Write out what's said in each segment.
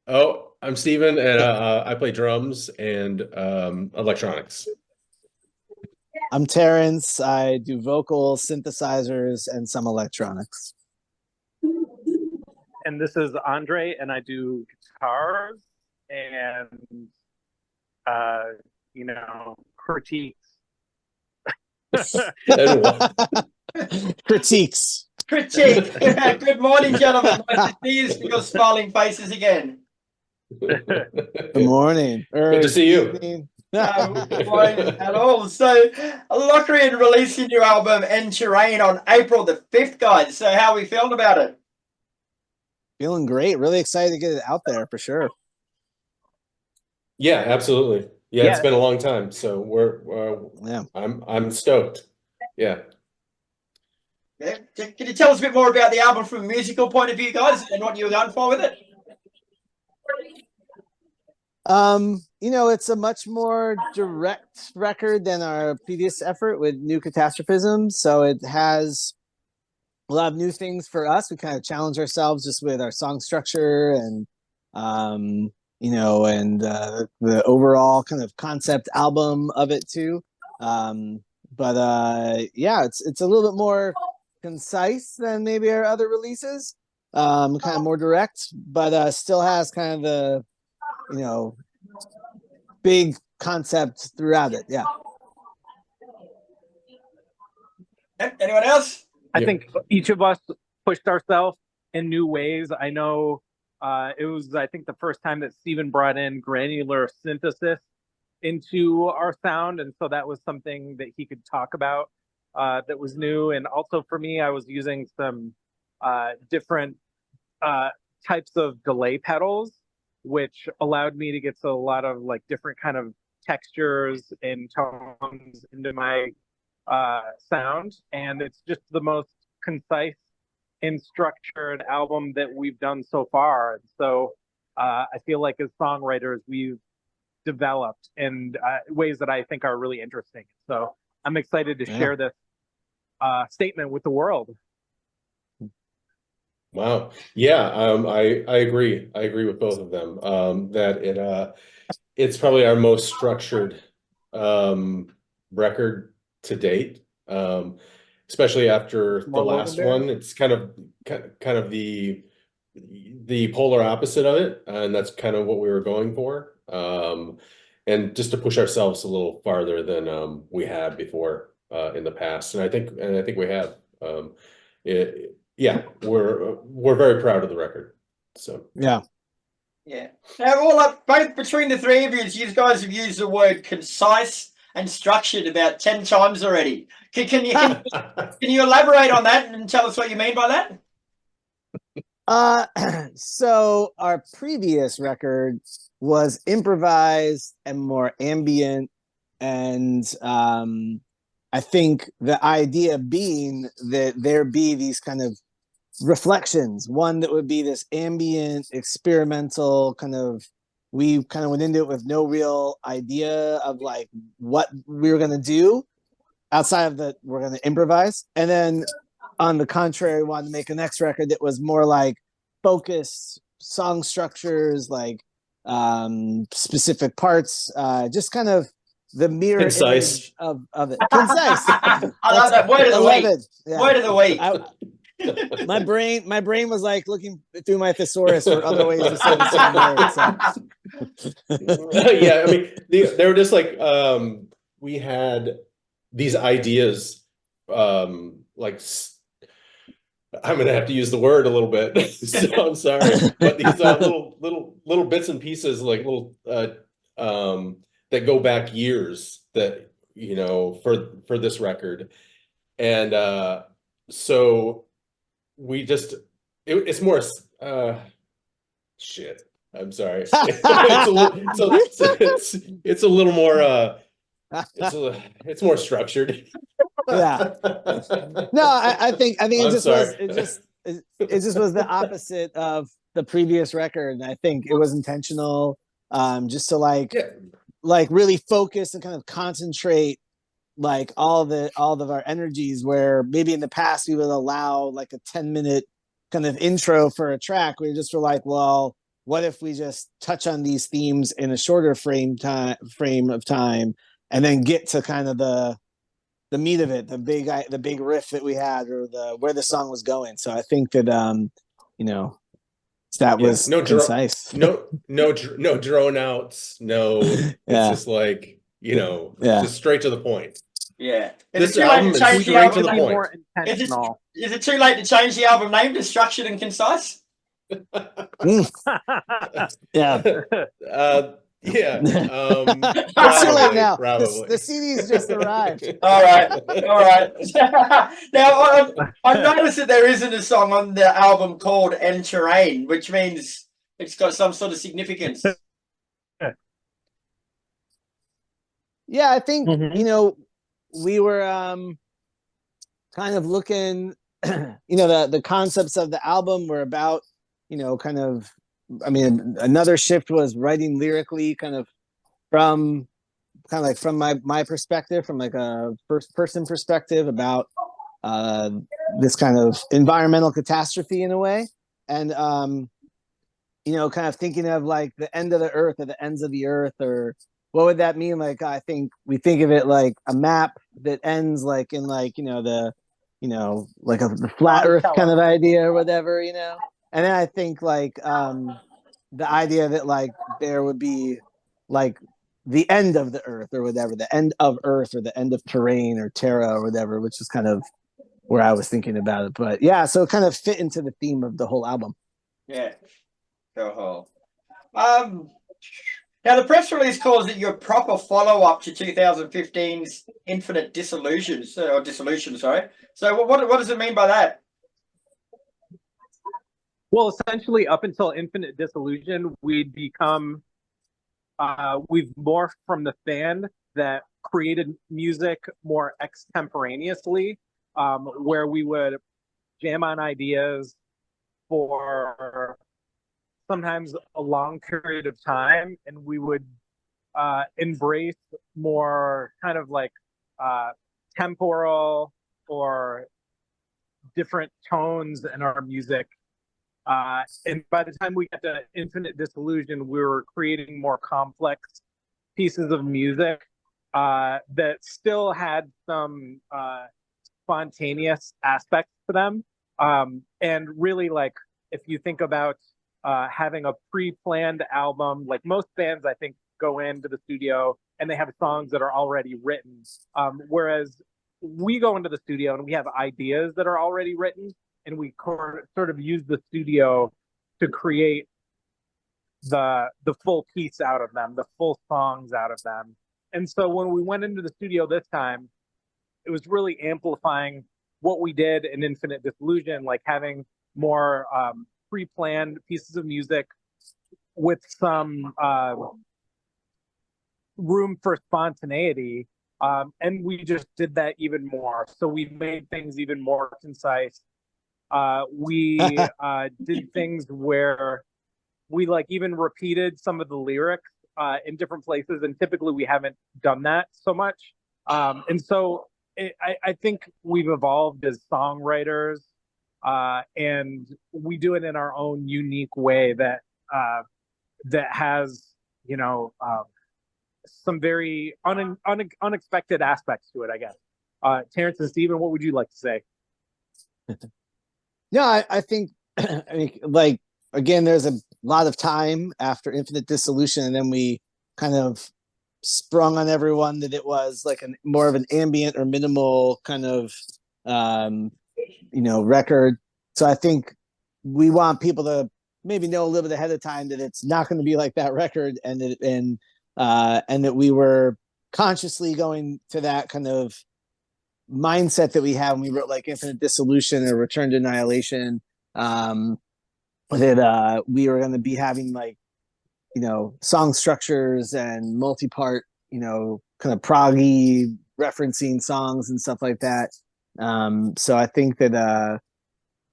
Oh, I'm Steven, and I play drums and electronics. I'm Terence. I do vocals, synthesizers, and some electronics. And this is Andre, and I do guitars and uh, critiques. And what? Critiques. Critique. Good morning, gentlemen. Nice to see your smiling faces again. Good morning. Good to see you. Evening. No worries at all. So, Locrian released a new album, End Terrain, on April the 5th, guys. So, how are we feeling about it? Feeling great. Really excited to get it out there for sure. Yeah, absolutely. Yeah, it's Yeah. been a long time, so Yeah. I'm stoked. Yeah. Yeah. Can you tell us a bit more about the album from a musical point of view, guys, and what you were going for with it? It's a much more direct record than our previous effort with New Catastrophism. So it has a lot of new things for us. We kind of challenge ourselves just with our song structure and the overall kind of concept album of it too. It's a little bit more concise than maybe our other releases. Kind of more direct, but still has kind of the big concept throughout it. Yeah. Anyone else? I think each of us pushed ourselves in new ways. I know it was, I think, the first time that Steven brought in granular synthesis into our sound. And so that was something that he could talk about that was new. And also for me, I was using some different types of delay pedals, which allowed me to get to a lot of like different kind of textures and tones into my sound. And it's just the most concise and structured album that we've done so far. And so I feel like as songwriters, we've developed in ways that I think are really interesting. So I'm excited to share this statement with the world. Wow. Yeah, I agree. I agree with both of them. That it's probably our most structured record to date. Especially after the last one. It's kind of the polar opposite of it, and that's kind of what we were going for. And just to push ourselves a little farther than we had before in the past. And I think we have. Yeah, we're very proud of the record. So yeah. Now, all up, both between the three of you guys have used the word concise and structured about 10 times already. Can you elaborate on that and tell us what you mean by that? So our previous record was improvised and more ambient, and I think the idea being that there be these kind of reflections. One that would be this ambient, experimental kind of. We kind of went into it with no real idea of like what we were going to do outside of that we're going to improvise. And then on the contrary, we wanted to make a next record that was more like focused song structures, like specific parts, just kind of the mirror concise of it. Concise. I love that. Word of the week. Yeah. Word of the week. My brain was like looking through my thesaurus for other ways to say the same word. So. Yeah, I mean, they were just like we had these ideas. Like I'm gonna have to use the word a little bit, so I'm sorry, but these little bits and pieces, like little that go back years, that for this record, and so. We just it's more shit. I'm sorry. It's a little more it's more structured. Yeah. No, I think it just was the opposite of the previous record. And I think it was intentional, just to like really focus and kind of concentrate like all of our energies, where maybe in the past we would allow like a 10-minute kind of intro for a track. We just were like, well, what if we just touch on these themes in a shorter frame of time, and then get to kind of the meat of it, the big riff that we had, or where the song was going. So I think that that was concise. No drone outs. No, it's just like just straight to the point. Yeah. This album is straight to the point. More intentional. Is it too late to change the album name to Structured and Concise? Yeah. Yeah. It's too late now. Probably. The CD's just arrived. All right. Now, I've noticed that there isn't a song on the album called En Terrain, which means it's got some sort of significance. Yeah, I think, we were kind of looking, the concepts of the album were about, another shift was writing lyrically from my perspective, from like a first person perspective about this kind of environmental catastrophe in a way. And, kind of thinking of like the end of the earth, or the ends of the earth, or what would that mean? Like, I think we think of it like a map that ends like in like, the flat earth kind of idea or whatever, And then I think like the idea that like there would be like the end of the earth or whatever, the end of earth, or the end of terrain or terra or whatever, which is kind of where I was thinking about it. But yeah, so it kind of fit into the theme of the whole album. Yeah. Go home. Now, the press release calls it your proper follow-up to 2015's Infinite Dissolution, sorry. So what does it mean by that? Well, essentially, up until Infinite Dissolution, we've morphed from the band that created music more extemporaneously, where we would jam on ideas for sometimes a long period of time, and we would embrace more kind of like temporal or different tones in our music. And by the time we got to Infinite Dissolution, we were creating more complex pieces of music that still had some spontaneous aspects to them. And really, like, if you think about having a pre-planned album, like most bands, I think, go into the studio and they have songs that are already written. Whereas we go into the studio and we have ideas that are already written, and we sort of use the studio to create the full piece out of them, the full songs out of them. And so when we went into the studio this time, it was really amplifying what we did in Infinite Dissolution, like having more pre-planned pieces of music with some room for spontaneity. And we just did that even more. So we made things even more concise. We did things where we like even repeated some of the lyrics in different places, and typically we haven't done that so much. And so I think we've evolved as songwriters, and we do it in our own unique way that has, some very unexpected aspects to it, I guess. Terence and Steven, what would you like to say? No, I think, like, again, there's a lot of time after Infinite Dissolution, and then we kind of sprung on everyone that it was like more of an ambient or minimal kind of, record. So I think we want people to maybe know a little bit ahead of time that it's not going to be like that record, and that we were consciously going to that kind of mindset that we had when we wrote like Infinite Dissolution or Return to Annihilation, that we were going to be having like, song structures and multi-part, kind of proggy referencing songs and stuff like that. So I think that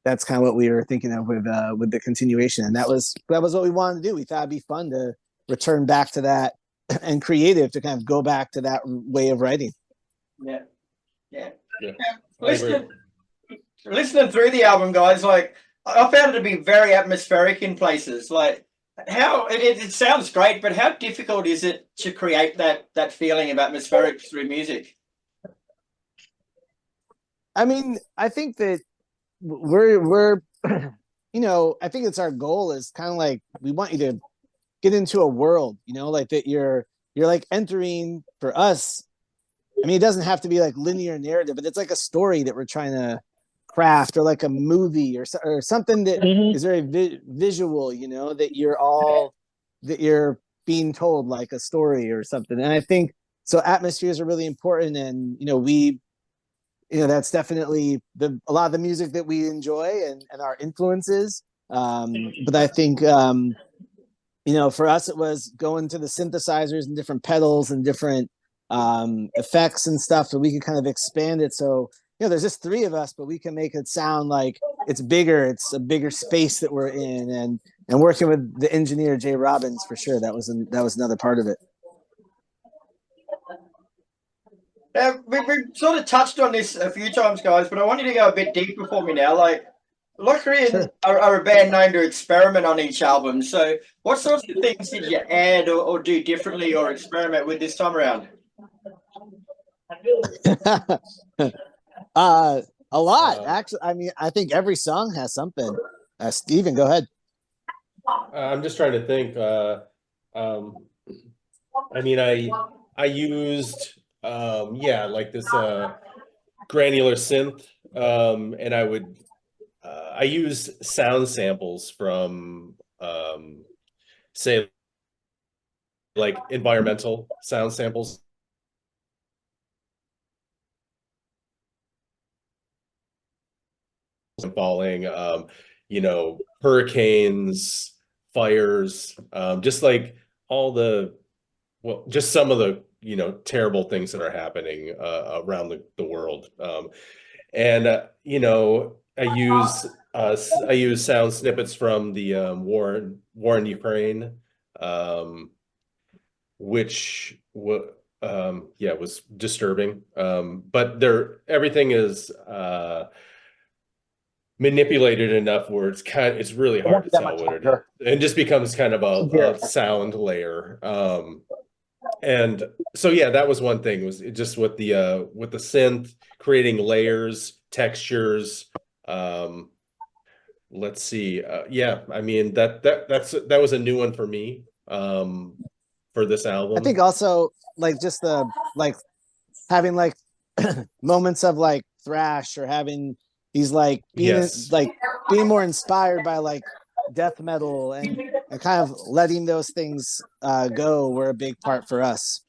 that's kind of what we were thinking of with the continuation, and that was what we wanted to do. We thought it'd be fun to return back to that, and creative to kind of go back to that way of writing. Yeah. Listening through the album, guys, like, I found it to be very atmospheric in places. Like, It sounds great, but how difficult is it to create that feeling of atmospheric through music? I mean, I think that we're you know, I think it's our goal is kind of like we want you to get into a world, you know, like that you're like entering for us. I mean, it doesn't have to be like linear narrative, but it's like a story that we're trying to craft, or like a movie, or something that is very visual, you know, that you're being told like a story or something. And I think so atmospheres are really important, and you know, that's definitely a lot of the music that we enjoy and our influences. But I think you know, for us it was going to the synthesizers and different pedals and different effects and stuff, so we could kind of expand it. So you know, there's just three of us, but we can make it sound like it's bigger. It's a bigger space that we're in, and working with the engineer Jay Robbins, for sure, that was another part of it. We've sort of touched on this a few times, guys, but I want you to go a bit deeper for me now. Like, Locrian are a band known to experiment on each album. So what sorts of things did you add or do differently or experiment with this time around? A lot, actually. I mean, I think every song has something. Steven, go ahead. I'm just trying to think. I mean, I used like this granular synth, and I use sound samples from say like environmental sound samples. Falling, you know, hurricanes, fires, just like just some of the, you know, terrible things that are happening around the world. You know, I use sound snippets from the war in Ukraine, which was disturbing. But everything is manipulated enough where it's really hard to tell what it is. It just becomes kind of a sound layer. And so yeah, that was one thing, was just with the synth, creating layers, textures. Let's see. I mean, that was a new one for me for this album. I think also like just like having like moments of like thrash, or having these like being more inspired by like death metal, and kind of letting those things go were a big part for us.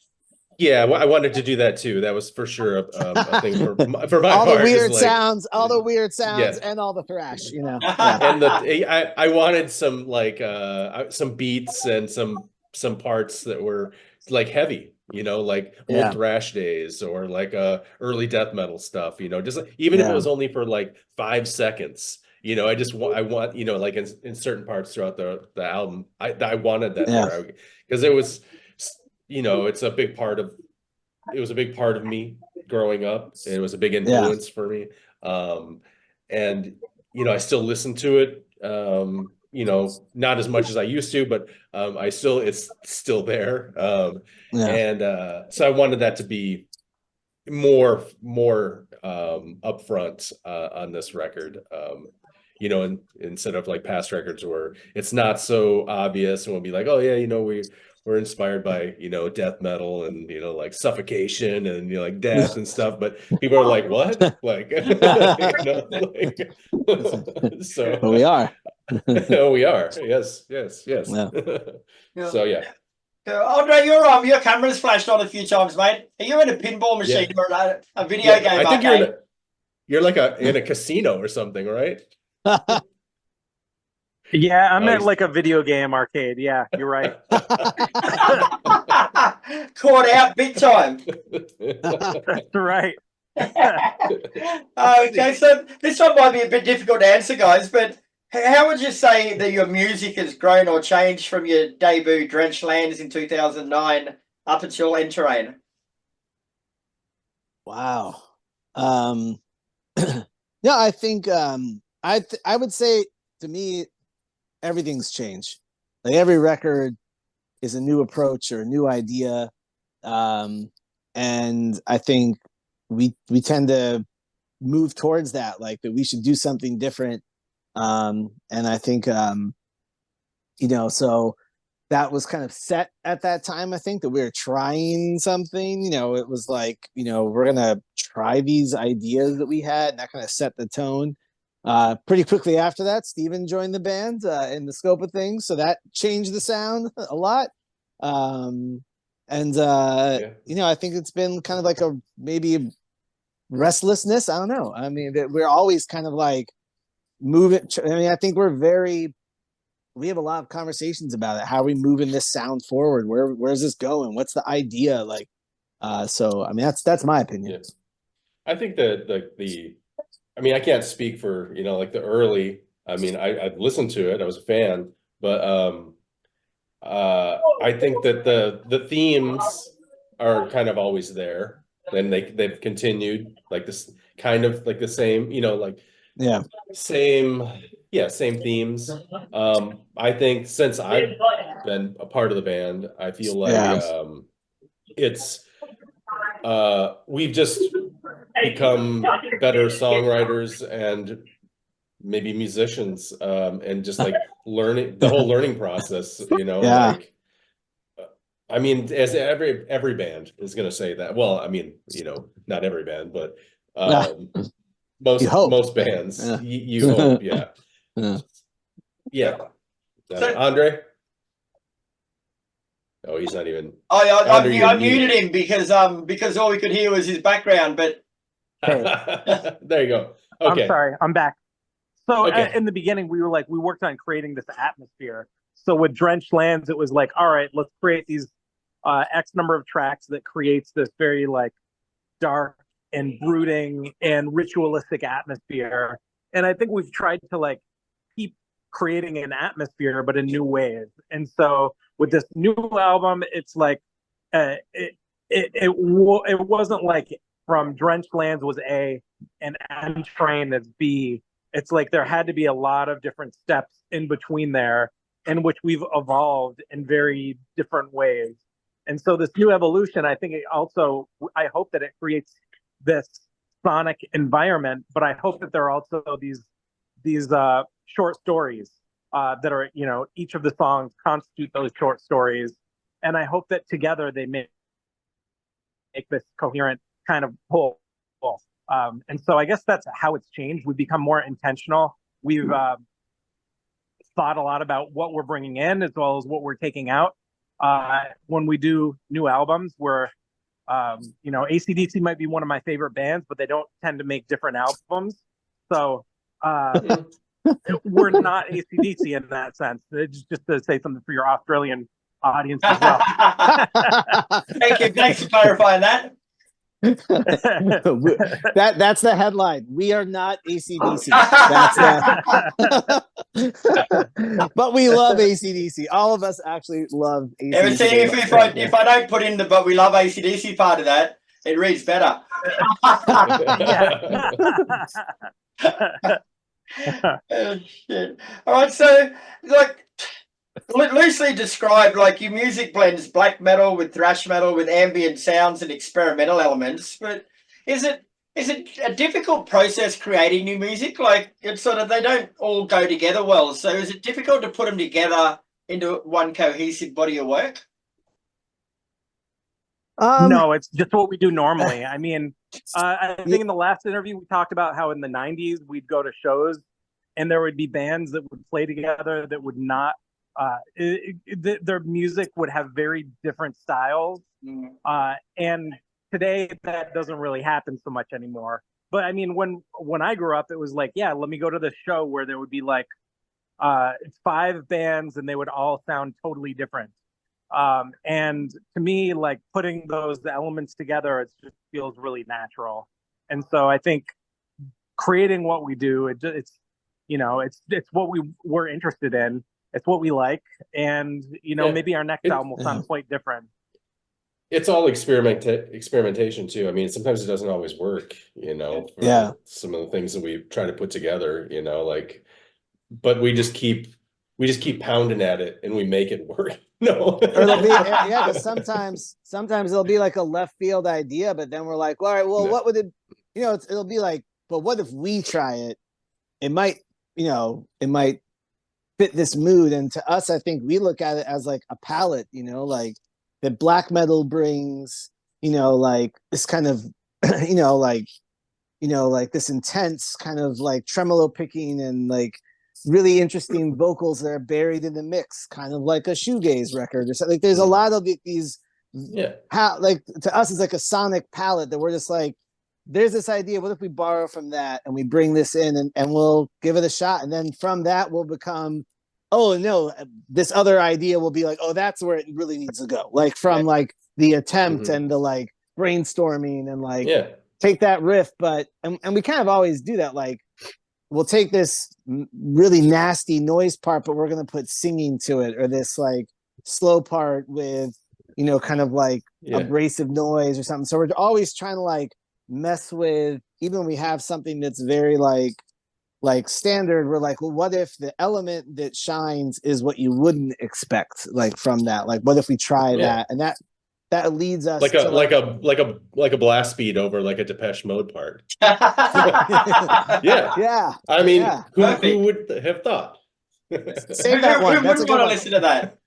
Yeah, I wanted to do that too. That was for sure a thing for my all part. The weird sounds, all the weird sounds, and all the thrash, you know. And I wanted some like some beats and some parts that were like heavy, you know, like old thrash days, or like early death metal stuff, you know, just even if it was only for like 5 seconds. You know, I want, you know, like in certain parts throughout the album, I wanted that there, because it was, you know, it was a big part of me growing up. It was a big influence for me. And, you know, I still listen to it, you know, not as much as I used to, but it's still there. And so I wanted that to be more upfront on this record. You know, instead of like past records where it's not so obvious, and we'll be like, oh yeah, you know, we're inspired by, you know, death metal and, you know, like suffocation and, you know, like death and stuff, but people are like, what? Like, you know, like so but we are. we are. Yes. So yeah. Andre, your camera's flashed on a few times, mate. Are you in a pinball machine or a video game? I think you're like in a casino or something, right? Yeah, I'm at like a video game arcade. Yeah, you're right. Caught out big time. That's right. Okay, so this one might be a bit difficult to answer, guys, but how would you say that your music has grown or changed from your debut Drenched Lands in 2009 up until Enterrain? Wow. Yeah, I think I would say, to me, everything's changed. Like every record is a new approach or a new idea. And I think we tend to move towards that, like that we should do something different. And I think, so that was kind of set at that time. I think that we were trying something, it was like, we're going to try these ideas that we had, and that kind of set the tone. Pretty quickly after that, Steven joined the band in the scope of things. So that changed the sound a lot. I think it's been kind of like a maybe restlessness. I don't know. I mean, that we're always kind of like moving. I mean, I think we have a lot of conversations about it. How are we moving this sound forward? Where's this going? What's the idea? Like, so I mean, that's my opinion. Yeah. I think that I mean, I can't speak for, like the early, I mean, I've listened to it. I was a fan, but I think that the themes are kind of always there, and they've continued like this kind of like the same, like same themes. I think since I've been a part of the band, I feel like it's we've just become better songwriters and maybe musicians, and just like learning the whole learning process, like I mean, as every band is going to say that. Well, I mean, not every band, but most bands, you hope, yeah. Andre? Oh, he's not even. I muted him because all we could hear was his background. But there you go. Okay. I'm sorry, I'm back. So in the beginning, we worked on creating this atmosphere. So with Drenched Lands, it was like, all right, let's create these X number of tracks that creates this very like dark and brooding and ritualistic atmosphere. And I think we've tried to like keep creating an atmosphere, but in new ways. And so with this new album, it's like it wasn't like from Drenched Lands was A and Untrained as B. It's like there had to be a lot of different steps in between there, in which we've evolved in very different ways. And so this new evolution, I think I hope that it creates this sonic environment, but I hope that there are also these short stories that are, each of the songs constitute those short stories. And I hope that together they make this coherent kind of whole. And so I guess that's how it's changed. We've become more intentional. We've thought a lot about what we're bringing in as well as what we're taking out. When we do new albums, where AC/DC might be one of my favorite bands, but they don't tend to make different albums. So we're not AC/DC in that sense. Just to say something for your Australian audience as well. Thanks for clarifying that. That's the headline. We are not AC/DC. But we love AC/DC. All of us actually love AC/DC. If I don't put in the "but we love AC/DC" part of that, it reads better. Oh, shit. All right, so like loosely described, like your music blends black metal with thrash metal with ambient sounds and experimental elements. But is it a difficult process creating new music? Like it's sort of they don't all go together well. So is it difficult to put them together into one cohesive body of work? No, it's just what we do normally. I mean, I think in the last interview we talked about how in the 90s we'd go to shows and there would be bands that would play together that would not their music would have very different styles. And today that doesn't really happen so much anymore. But I mean, when I grew up, it was like, yeah, let me go to the show where there would be like it's 5 bands and they would all sound totally different. And to me, like putting those elements together, it just feels really natural. And so I think creating what we do, it's what we're interested in. It's what we like. And, maybe our next album will sound quite different. It's all experimentation too. I mean, sometimes it doesn't always work, some of the things that we try to put together, but we just keep we just keep pounding at it and we make it work. No. Or it'll be, yeah, because sometimes it'll be like a left field idea, but then we're like, all right, well, Yeah. what would it, it'll be like, but what if we try it? It might, it might fit this mood. And to us, I think we look at it as like a palette, like that black metal brings, like this kind of, like this intense kind of like tremolo picking and like really interesting vocals that are buried in the mix, kind of like a shoegaze record or something. Like there's a lot of these, like to us, it's like a sonic palette that we're just like, there's this idea. What if we borrow from that and we bring this in and we'll give it a shot? And then from that, we'll become, oh no, this other idea will be like, oh, that's where it really needs to go. Like from like the attempt and the like brainstorming and like take that riff. But, and we kind of always do that. Like, we'll take this really nasty noise part, but we're going to put singing to it, or this like slow part with, kind of like abrasive noise or something. So we're always trying to like mess with, even when we have something that's very like standard, we're like, well, what if the element that shines is what you wouldn't expect, like from that? Like, what if we try that? And that leads us like to a blast beat over like a Depeche Mode part. Yeah. I mean, who would have thought? Save that one. Who That's a wouldn't good want to one. listen to that?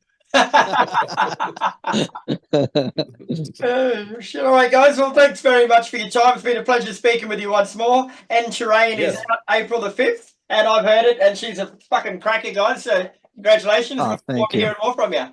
All right, guys. Well, thanks very much for your time. It's been a pleasure speaking with you once more. And Terrain is out April the 5th, and I've heard it, and she's a fucking cracker, guys. So congratulations. Oh, Look thank forward to you. hearing more from you.